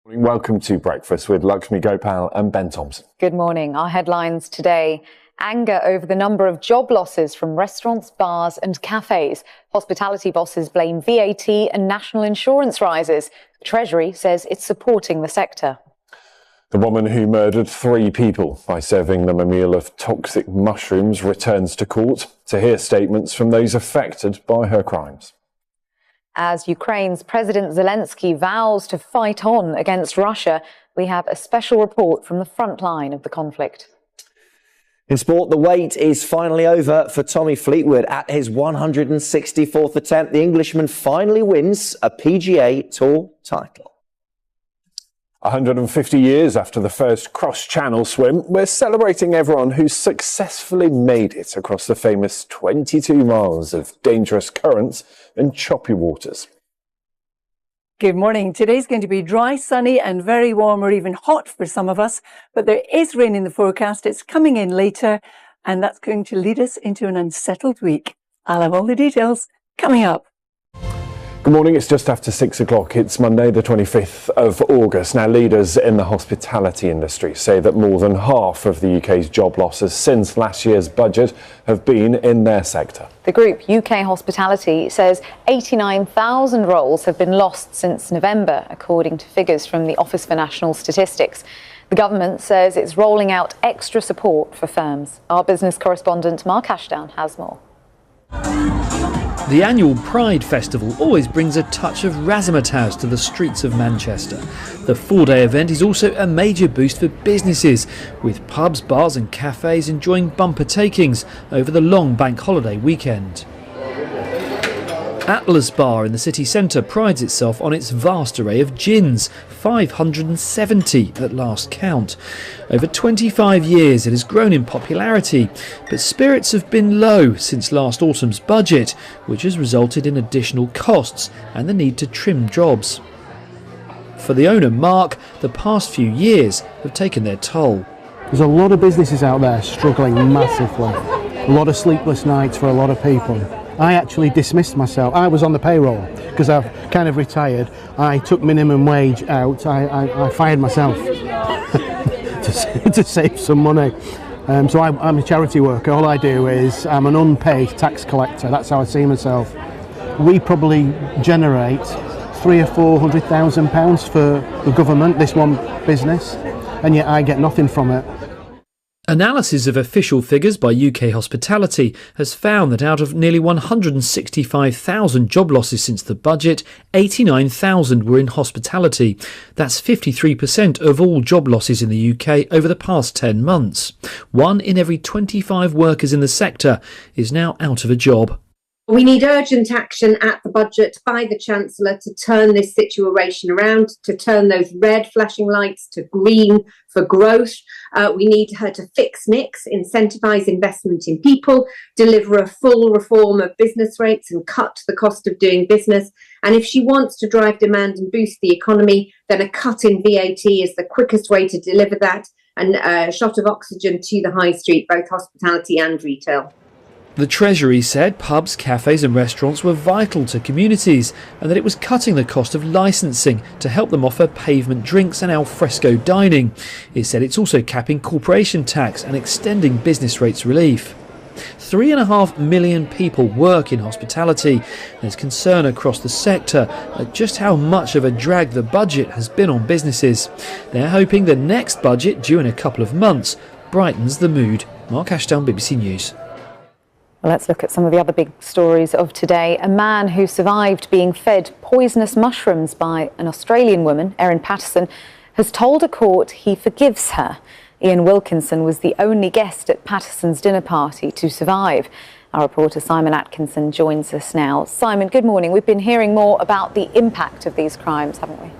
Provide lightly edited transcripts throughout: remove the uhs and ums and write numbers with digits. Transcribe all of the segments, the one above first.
Welcome to Breakfast with Lakshmi Gopal and Ben Thompson. Good morning. Our headlines today: anger over the number of job losses from restaurants, bars and cafes. Hospitality bosses blame VAT and national insurance rises. The Treasury says it's supporting the sector. The woman who murdered 3 people by serving them a meal of toxic mushrooms returns to court to hear statements from those affected by her crimes. As Ukraine's President Zelensky vows to fight on against Russia, we have a special report from the front line of the conflict. In sport, the wait is finally over for Tommy Fleetwood. At his 164th attempt, the Englishman finally wins a PGA Tour title. 150 years after the first cross-channel swim, we're celebrating everyone who's successfully made it across the famous 22 miles of dangerous currents and choppy waters. Good morning. Today's going to be dry, sunny and very warm, or even hot for some of us, but there is rain in the forecast. It's coming in later, and that's going to lead us into an unsettled week. I'll have all the details coming up. Good morning, it's just after 6 o'clock. It's Monday the 25th of August. Now, leaders in the hospitality industry say that more than half of the UK's job losses since last year's budget have been in their sector. The group UK Hospitality says 89,000 roles have been lost since November, according to figures from the Office for National Statistics. The government says it's rolling out extra support for firms. Our business correspondent Mark Ashdown has more. The annual Pride Festival always brings a touch of razzmatazz to the streets of Manchester. The 4-day event is also a major boost for businesses, with pubs, bars and cafes enjoying bumper takings over the long bank holiday weekend. Atlas Bar in the city centre prides itself on its vast array of gins, 570 at last count. Over 25 years it has grown in popularity, but spirits have been low since last autumn's budget, which has resulted in additional costs and the need to trim jobs. For the owner, Mark, the past few years have taken their toll. There's a lot of businesses out there struggling massively. A lot of sleepless nights for a lot of people. I actually dismissed myself. I was on the payroll because I've kind of retired. I took minimum wage out. I fired myself to save some money. So I'm a charity worker. All I do is I'm an unpaid tax collector. That's how I see myself. We probably generate £300,000 or £400,000 for the government, this one business, and yet I get nothing from it. Analysis of official figures by UK Hospitality has found that out of nearly 165,000 job losses since the budget, 89,000 were in hospitality. That's 53% of all job losses in the UK over the past 10 months. 1 in every 25 workers in the sector is now out of a job. We need urgent action at the budget by the Chancellor to turn this situation around, to turn those red flashing lights to green for growth. We need her to fix NICs, incentivise investment in people, deliver a full reform of business rates and cut the cost of doing business. And if she wants to drive demand and boost the economy, then a cut in VAT is the quickest way to deliver that, and a shot of oxygen to the high street, both hospitality and retail. The Treasury said pubs, cafes and restaurants were vital to communities and that it was cutting the cost of licensing to help them offer pavement drinks and al fresco dining. It said it's also capping corporation tax and extending business rates relief. 3.5 million people work in hospitality. There's concern across the sector at just how much of a drag the budget has been on businesses. They're hoping the next budget, due in a couple of months, brightens the mood. Mark Ashdown, BBC News. Well, let's look at some of the other big stories of today. A man who survived being fed poisonous mushrooms by an Australian woman, Erin Patterson, has told a court he forgives her. Ian Wilkinson was the only guest at Patterson's dinner party to survive. Our reporter Simon Atkinson joins us now. Simon, good morning. We've been hearing more about the impact of these crimes, haven't we?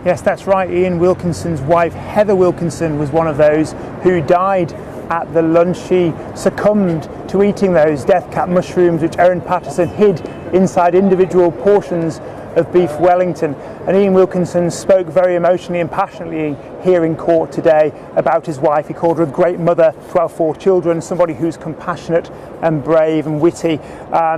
Yes, that's right. Ian Wilkinson's wife, Heather Wilkinson, was one of those who died at the lunch. She succumbed to eating those death cap mushrooms which Erin Patterson hid inside individual portions of beef Wellington. And Ian Wilkinson spoke very emotionally and passionately here in court today about his wife. He called her a great mother to our 4 children, somebody who's compassionate and brave and witty.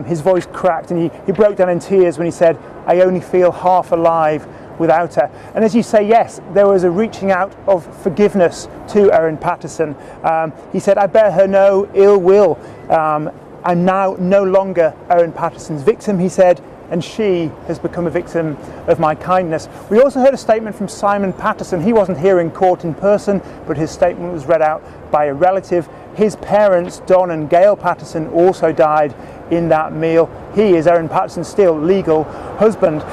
His voice cracked and he broke down in tears when he said, I only feel half alive without her. And as you say, yes, there was a reaching out of forgiveness to Erin Patterson. He said, I bear her no ill will. I'm now no longer Erin Patterson's victim, he said, and she has become a victim of my kindness. We also heard a statement from Simon Patterson. He wasn't here in court in person, but his statement was read out by a relative. His parents, Don and Gail Patterson, also died in that meal. He is Erin Patterson's still legal husband.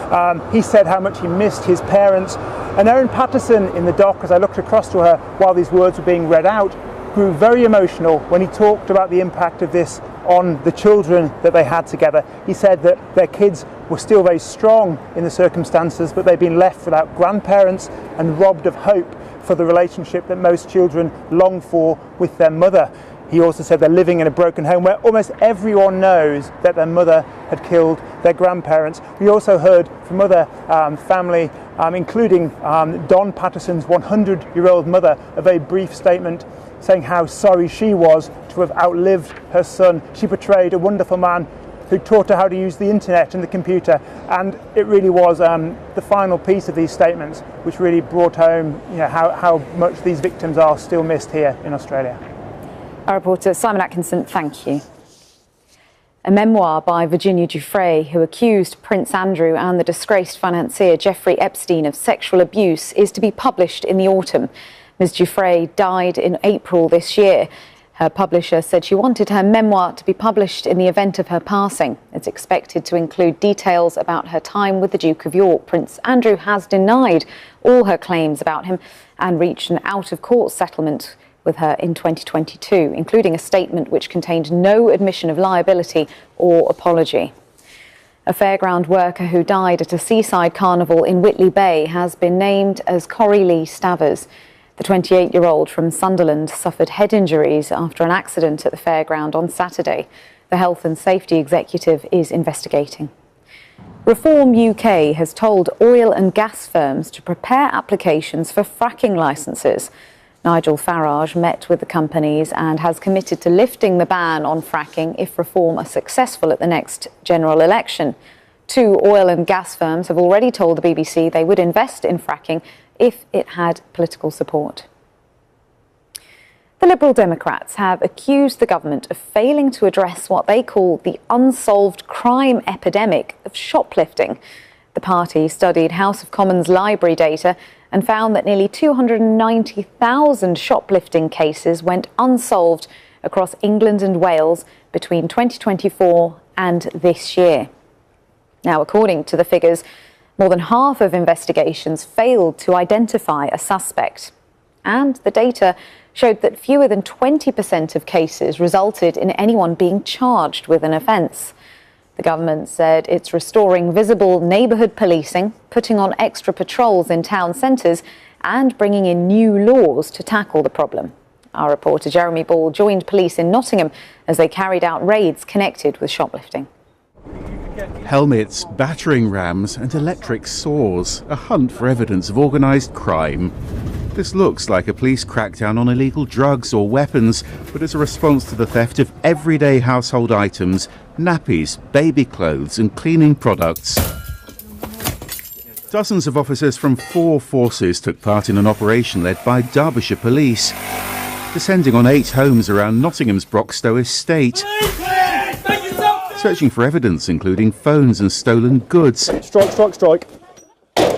He said how much he missed his parents. And Erin Patterson, in the dock, as I looked across to her while these words were being read out, grew very emotional when he talked about the impact of this on the children that they had together. He said that their kids were still very strong in the circumstances, but they'd been left without grandparents and robbed of hope for the relationship that most children long for with their mother. He also said they're living in a broken home where almost everyone knows that their mother had killed their grandparents. We also heard from other family, including Don Patterson's 100-year-old mother, a very brief statement saying how sorry she was to have outlived her son. She portrayed a wonderful man who taught her how to use the internet and the computer, and it really was the final piece of these statements which really brought home how much these victims are still missed here in Australia. Our reporter Simon Atkinson, thank you. A memoir by Virginia Giuffre, who accused Prince Andrew and the disgraced financier Jeffrey Epstein of sexual abuse, is to be published in the autumn. Ms. Giuffre died in April this year. Her publisher said she wanted her memoir to be published in the event of her passing. It's expected to include details about her time with the Duke of York. Prince Andrew has denied all her claims about him and reached an out-of-court settlement with her in 2022, including a statement which contained no admission of liability or apology. A fairground worker who died at a seaside carnival in Whitley Bay has been named as Corrie Lee Stavers. The 28-year-old from Sunderland suffered head injuries after an accident at the fairground on Saturday. The Health and Safety Executive is investigating. Reform UK has told oil and gas firms to prepare applications for fracking licences. Nigel Farage met with the companies and has committed to lifting the ban on fracking if Reform are successful at the next general election. 2 oil and gas firms have already told the BBC they would invest in fracking if it had political support. The Liberal Democrats have accused the government of failing to address what they call the unsolved crime epidemic of shoplifting. The party studied House of Commons library data and found that nearly 290,000 shoplifting cases went unsolved across England and Wales between 2024 and this year. Now, according to the figures, more than half of investigations failed to identify a suspect. And the data showed that fewer than 20% of cases resulted in anyone being charged with an offence. The government said it's restoring visible neighbourhood policing, putting on extra patrols in town centres and bringing in new laws to tackle the problem. Our reporter Jeremy Ball joined police in Nottingham as they carried out raids connected with shoplifting. Helmets, battering rams and electric saws, a hunt for evidence of organised crime. This looks like a police crackdown on illegal drugs or weapons, but it's a response to the theft of everyday household items, nappies, baby clothes and cleaning products. Dozens of officers from 4 forces took part in an operation led by Derbyshire Police, descending on 8 homes around Nottingham's Broxtowe estate, searching for evidence including phones and stolen goods. Strike.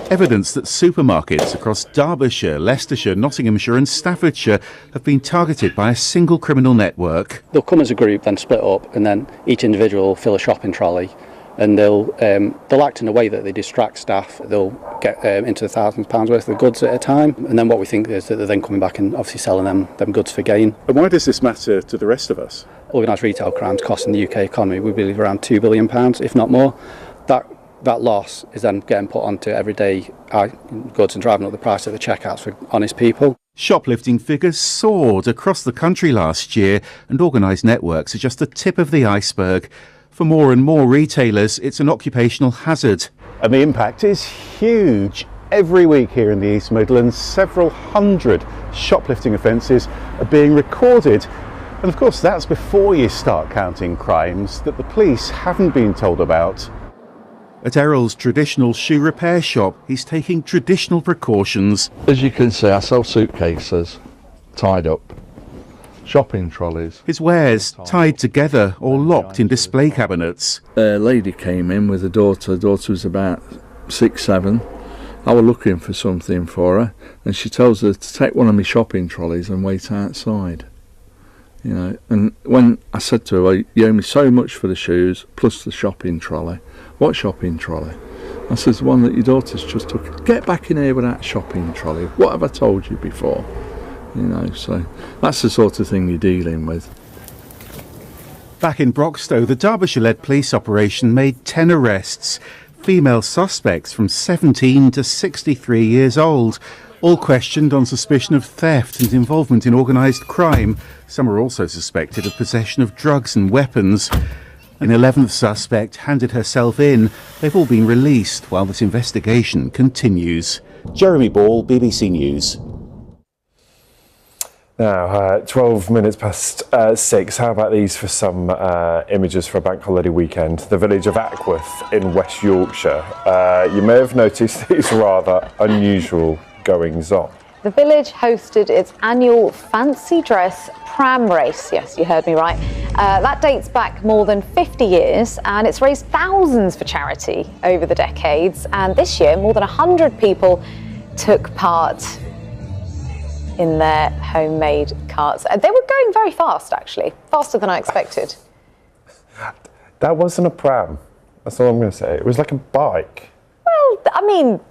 Evidence that supermarkets across Derbyshire, Leicestershire, Nottinghamshire and Staffordshire have been targeted by a single criminal network. They'll come as a group, then split up, and then each individual will fill a shopping trolley, and they'll act in a way that they distract staff. They'll get into the thousands of pounds worth of goods at a time, and then what we think is that they're then coming back and obviously selling them goods for gain. And why does this matter to the rest of us? Organised retail crimes costing the UK economy, we believe, around £2 billion, if not more. That loss is then getting put onto everyday goods and driving up the price at the checkouts for honest people. Shoplifting figures soared across the country last year, and organised networks are just the tip of the iceberg. For more and more retailers, it's an occupational hazard. And the impact is huge. Every week here in the East Midlands, several hundred shoplifting offences are being recorded. And of course, that's before you start counting crimes that the police haven't been told about. At Errol's traditional shoe repair shop, he's taking traditional precautions. As you can see, I sell suitcases tied up, shopping trolleys. His wares tied together or locked in display cabinets. A lady came in with a daughter. The daughter was about 6, 7. I was looking for something for her, and she tells her to take one of my shopping trolleys and wait outside. You know, and when I said to her, well, you owe me so much for the shoes plus the shopping trolley. What shopping trolley? I says, the one that your daughter's just took. Get back in here with that shopping trolley. What have I told you before? You know, so that's the sort of thing you're dealing with. Back in Broxtowe, the Derbyshire-led police operation made 10 arrests. Female suspects from 17 to 63 years old, all questioned on suspicion of theft and involvement in organised crime. Some are also suspected of possession of drugs and weapons. An 11th suspect handed herself in. They've all been released while this investigation continues. Jeremy Ball, BBC News. Now, 12 minutes past 6. How about these for some images for a bank holiday weekend? The village of Ackworth in West Yorkshire. You may have noticed these rather unusual goings-on. The village hosted its annual fancy dress pram race. Yes, you heard me right. That dates back more than 50 years and it's raised thousands for charity over the decades. And this year, more than 100 people took part in their homemade carts. They were going very fast, actually. Faster than I expected. That wasn't a pram. That's all I'm going to say. It was like a bike. Well, I mean,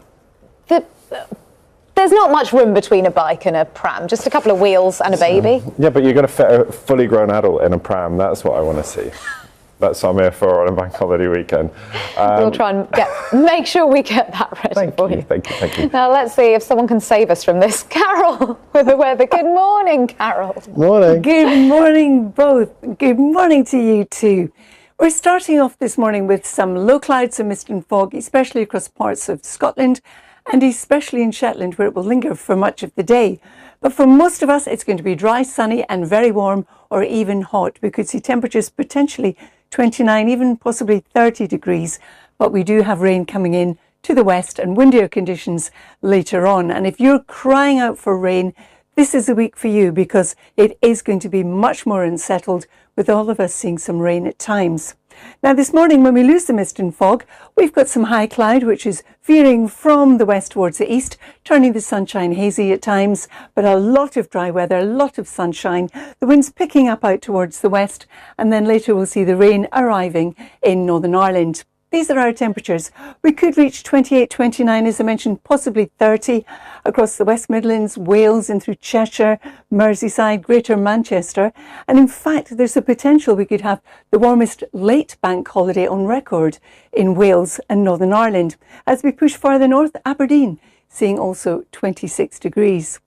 there's not much room between a bike and a pram. Just a couple of wheels and a baby. Yeah, but you're going to fit a fully grown adult in a pram. That's what I want to see. That's what I'm here for on a bank holiday weekend. We'll try and make sure we get that ready for you. Thank you. Now let's see if someone can save us from this. Carol with the weather. Good morning, Carol. Morning. Good morning, both. Good morning to you too. We're starting off this morning with some low clouds and mist and fog, especially across parts of Scotland and especially in Shetland, where it will linger for much of the day. But for most of us, it's going to be dry, sunny and very warm or even hot. We could see temperatures potentially 29, even possibly 30 degrees. But we do have rain coming in to the west and windier conditions later on. And if you're crying out for rain, this is a week for you because it is going to be much more unsettled with all of us seeing some rain at times. Now this morning when we lose the mist and fog, we've got some high cloud which is veering from the west towards the east, turning the sunshine hazy at times, but a lot of dry weather, a lot of sunshine. The wind's picking up out towards the west and then later we'll see the rain arriving in Northern Ireland. These are our temperatures. We could reach 28, 29, as I mentioned, possibly 30 across the West Midlands, Wales and through Cheshire, Merseyside, Greater Manchester. And in fact, there's a potential we could have the warmest late bank holiday on record in Wales and Northern Ireland. As we push further north, Aberdeen, seeing also 26 degrees.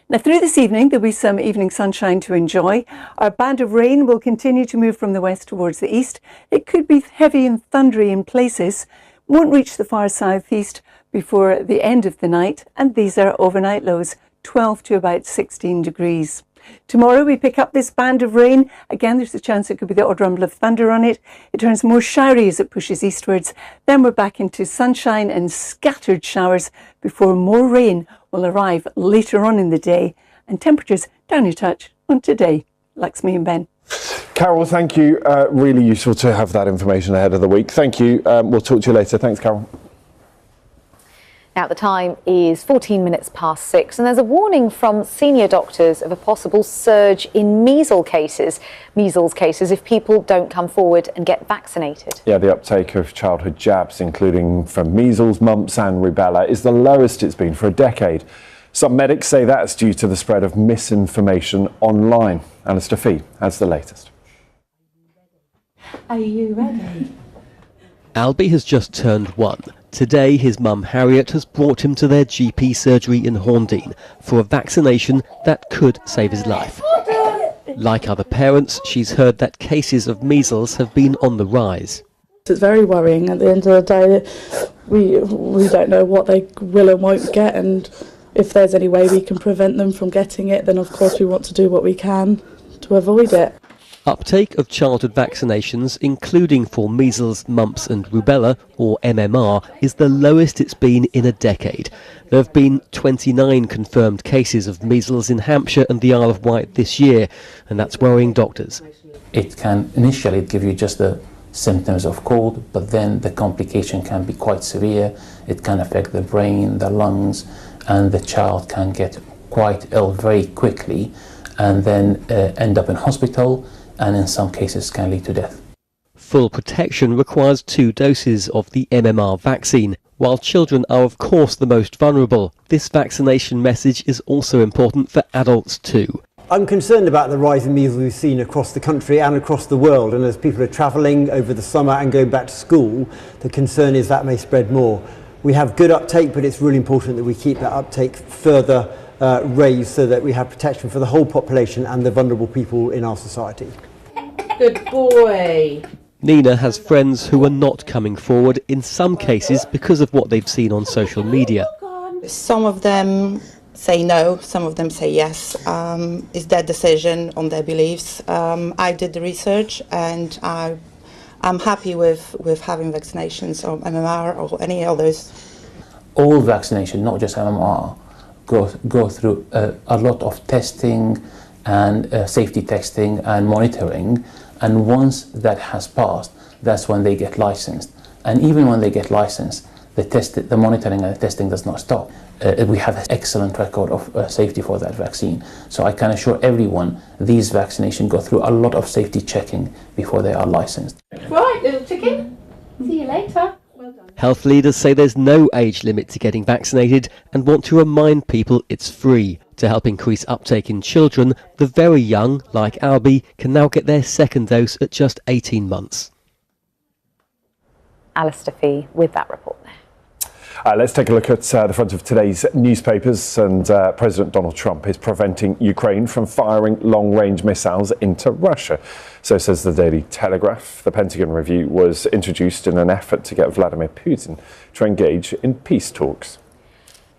Now through this evening, there'll be some evening sunshine to enjoy. Our band of rain will continue to move from the west towards the east. It could be heavy and thundery in places, won't reach the far southeast before the end of the night. And these are overnight lows, 12 to about 16 degrees. Tomorrow we pick up this band of rain. Again, there's a chance it could be the odd rumble of thunder on it. It turns more showery as it pushes eastwards. Then we're back into sunshine and scattered showers before more rain will arrive later on in the day. And temperatures down a touch on today. Laxmi and Ben. Carol, thank you. Really useful to have that information ahead of the week. Thank you. We'll talk to you later. Thanks, Carol. Now the time is 14 minutes past 6 and there's a warning from senior doctors of a possible surge in measles cases if people don't come forward and get vaccinated. Yeah, the uptake of childhood jabs, including from measles, mumps and rubella, is the lowest it's been for a decade. Some medics say that's due to the spread of misinformation online. Alistair Fee has the latest. Are you ready? Albie has just turned 1. Today, his mum Harriet has brought him to their GP surgery in Horndean for a vaccination that could save his life. Like other parents, she's heard that cases of measles have been on the rise. It's very worrying. At the end of the day, we don't know what they will and won't get, and if there's any way we can prevent them from getting it, then of course we want to do what we can to avoid it. Uptake of childhood vaccinations, including for measles, mumps and rubella, or MMR, is the lowest it's been in a decade. There have been 29 confirmed cases of measles in Hampshire and the Isle of Wight this year, and that's worrying doctors. It can initially give you just the symptoms of cold, but then the complication can be quite severe. It can affect the brain, the lungs, and the child can get quite ill very quickly and then end up in hospital, and in some cases can lead to death. Full protection requires 2 doses of the MMR vaccine. While children are of course the most vulnerable, this vaccination message is also important for adults too. I'm concerned about the rise in measles we've seen across the country and across the world, and as people are travelling over the summer and going back to school, the concern is that may spread more. We have good uptake, but it's really important that we keep that uptake further raised so that we have protection for the whole population and the vulnerable people in our society. Good boy. Nina has friends who are not coming forward, in some cases because of what they've seen on social media. Some of them say no, some of them say yes. It's their decision on their beliefs. I did the research and I'm happy with having vaccinations or MMR or any others. All vaccination, not just MMR, go through a lot of testing and safety testing and monitoring, and once that has passed, that's when they get licensed. And even when they get licensed, the monitoring and the testing does not stop. We have an excellent record of safety for that vaccine. So I can assure everyone these vaccinations go through a lot of safety checking before they are licensed. Right, little chicken. See you later. Health leaders say there's no age limit to getting vaccinated and want to remind people it's free. To help increase uptake in children, the very young, like Albie, can now get their second dose at just 18 months. Alistair Fee with that report there. Let's take a look at the front of today's newspapers, and President Donald Trump is preventing Ukraine from firing long-range missiles into Russia. So says the Daily Telegraph. The Pentagon review was introduced in an effort to get Vladimir Putin to engage in peace talks.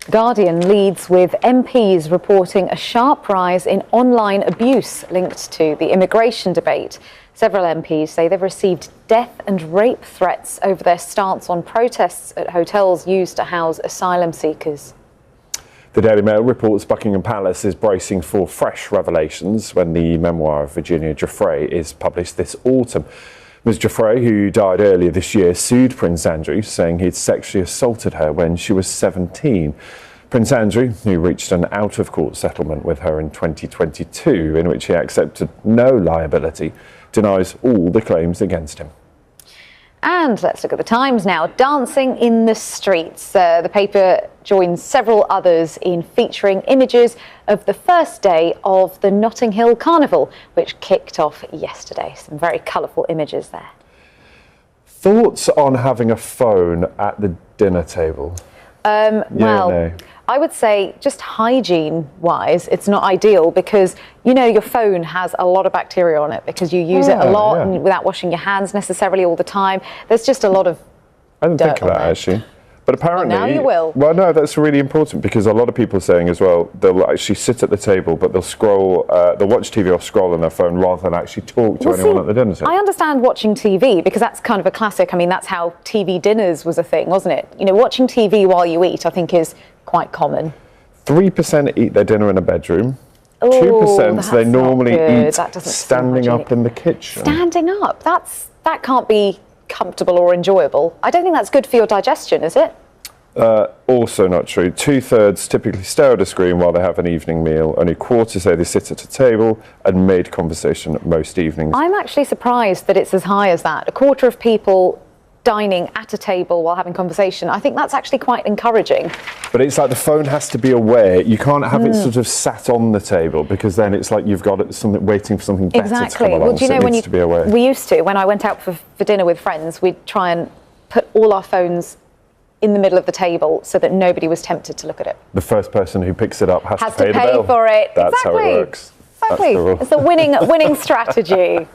Guardian leads with MPs reporting a sharp rise in online abuse linked to the immigration debate. Several MPs say they've received death and rape threats over their stance on protests at hotels used to house asylum seekers. The Daily Mail reports Buckingham Palace is bracing for fresh revelations when the memoir of Virginia Giuffre is published this autumn. Ms Giuffre, who died earlier this year, sued Prince Andrew, saying he'd sexually assaulted her when she was 17. Prince Andrew, who reached an out-of-court settlement with her in 2022, in which he accepted no liability, denies all the claims against him. And let's look at the Times now. Dancing in the streets. The paper joins several others in featuring images of the first day of the Notting Hill Carnival, which kicked off yesterday. Some very colourful images there. Thoughts on having a phone at the dinner table? Well, I would say just hygiene-wise, it's not ideal because, you know, your phone has a lot of bacteria on it because you use it a lot and without washing your hands necessarily all the time. There's just a lot of I didn't think of that, actually. But apparently... Well, now you will. Well, no, that's really important because a lot of people are saying as well, they'll actually sit at the table, but they'll scroll, they'll watch TV or scroll on their phone rather than actually talk to anyone at the dinner table. I understand watching TV because that's kind of a classic. I mean, that's how TV dinners was a thing, wasn't it? You know, watching TV while you eat, I think, is quite common. 3% eat their dinner in a bedroom. Oh, 2% they normally eat that standing up in the kitchen. Standing up? That can't be comfortable or enjoyable. I don't think that's good for your digestion, is it? Also not true. 2/3 typically stare at a screen while they have an evening meal. Only a quarter say they sit at a table and made conversation most evenings. I'm actually surprised that it's as high as that. A quarter of people dining at a table while having conversation. I think that's actually quite encouraging. But it's like the phone has to be aware. You can't have it sort of sat on the table because then it's like you've got something waiting for something better to come along. Well, do you know, to be aware. We used to, when I went out for dinner with friends, we'd try and put all our phones in the middle of the table so that nobody was tempted to look at it. The first person who picks it up has to pay the bill. For it. That's exactly. how it works. Exactly. It's a winning strategy.